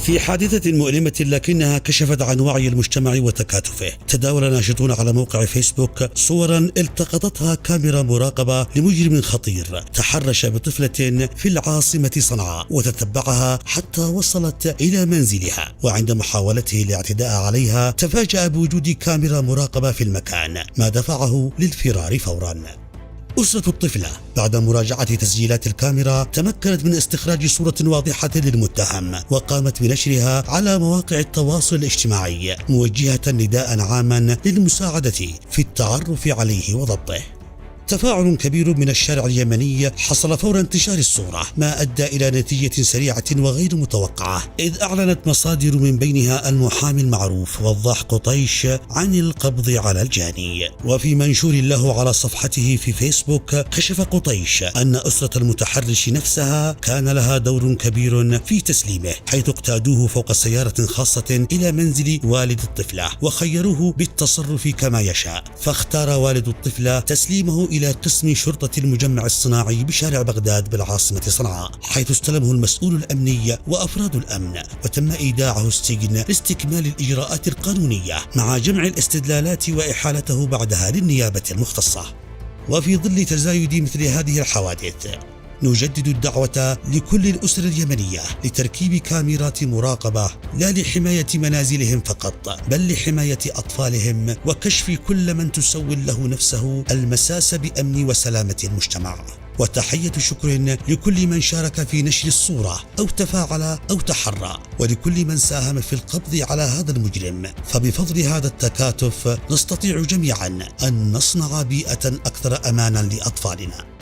في حادثة مؤلمة لكنها كشفت عن وعي المجتمع وتكاتفه، تداول ناشطون على موقع فيسبوك صورا التقطتها كاميرا مراقبة لمجرم خطير تحرش بطفلة في العاصمة صنعاء وتتبعها حتى وصلت إلى منزلها، وعند محاولته الاعتداء عليها تفاجأ بوجود كاميرا مراقبة في المكان ما دفعه للفرار فورا. أسرة الطفلة بعد مراجعة تسجيلات الكاميرا تمكنت من استخراج صورة واضحة للمتهم وقامت بنشرها على مواقع التواصل الاجتماعي، موجهة نداء عاما للمساعدة في التعرف عليه وضبطه. تفاعل كبير من الشارع اليمني حصل فور انتشار الصورة، ما أدى إلى نتيجة سريعة وغير متوقعة، إذ أعلنت مصادر من بينها المحامي المعروف وضاح قطيش عن القبض على الجاني. وفي منشور له على صفحته في فيسبوك كشف قطيش أن أسرة المتحرش نفسها كان لها دور كبير في تسليمه، حيث اقتادوه فوق سيارة خاصة إلى منزل والد الطفلة وخيروه بالتصرف كما يشاء، فاختار والد الطفلة تسليمه إلى قسم شرطة المجمع الصناعي بشارع بغداد بالعاصمة صنعاء، حيث استلمه المسؤول الأمني وأفراد الأمن، وتم إيداعه السجن لاستكمال الإجراءات القانونية مع جمع الاستدلالات وإحالته بعدها للنيابة المختصة. وفي ظل تزايد مثل هذه الحوادث نجدد الدعوة لكل الأسر اليمنية لتركيب كاميرات مراقبة، لا لحماية منازلهم فقط بل لحماية أطفالهم وكشف كل من تسول له نفسه المساس بأمن وسلامة المجتمع. وتحية شكر لكل من شارك في نشر الصورة أو تفاعل أو تحرى، ولكل من ساهم في القبض على هذا المجرم، فبفضل هذا التكاتف نستطيع جميعا أن نصنع بيئة أكثر أمانا لأطفالنا.